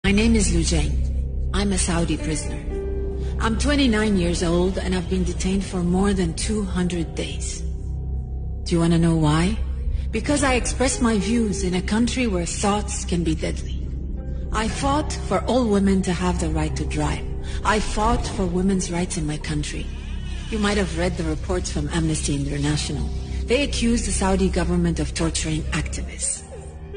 My name is loujain. I'm a Saudi prisoner. I'm 29 years old and I've been detained for more than 200 days. Do you want to know why? Because I express my views in a country where thoughts can be deadly. I fought for all women to have the right to drive. I fought for women's rights in my country. You might have read the reports from Amnesty International. They accuse the Saudi government of torturing activists.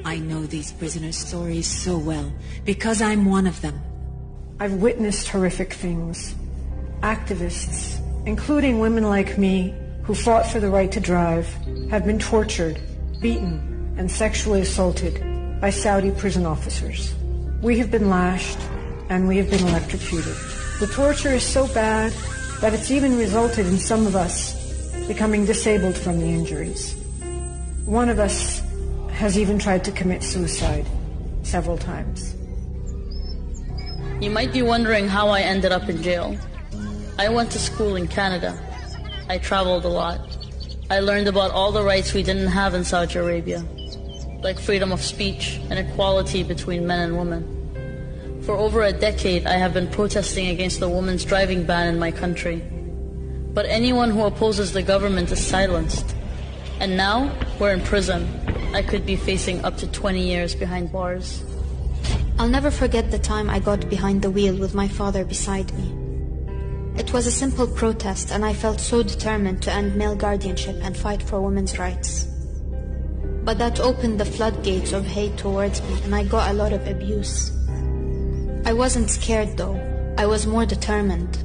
I know these prisoners' stories so well because I'm one of them. I've witnessed horrific things. Activists, including women like me who fought for the right to drive, have been tortured, beaten, and sexually assaulted by Saudi prison officers. We have been lashed and we have been electrocuted. The torture is so bad that it's even resulted in some of us becoming disabled from the injuries. One of us has even tried to commit suicide several times. You might be wondering how I ended up in jail. I went to school in Canada. I traveled a lot. I learned about all the rights we didn't have in Saudi Arabia, like freedom of speech and equality between men and women. For over a decade, I have been protesting against the women's driving ban in my country. But anyone who opposes the government is silenced. And now, we're in prison. I could be facing up to 20 years behind bars. I'll never forget the time I got behind the wheel with my father beside me. It was a simple protest, and I felt so determined to end male guardianship and fight for women's rights. But that opened the floodgates of hate towards me, and I got a lot of abuse. I wasn't scared though, I was more determined.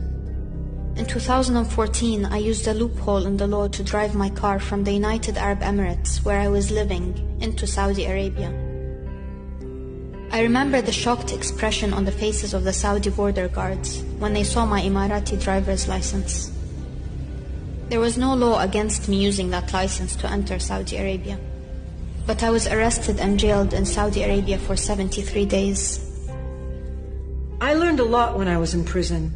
In 2014, I used a loophole in the law to drive my car from the United Arab Emirates, where I was living, into Saudi Arabia. I remember the shocked expression on the faces of the Saudi border guards when they saw my Emirati driver's license. There was no law against me using that license to enter Saudi Arabia, but I was arrested and jailed in Saudi Arabia for 73 days. I learned a lot when I was in prison.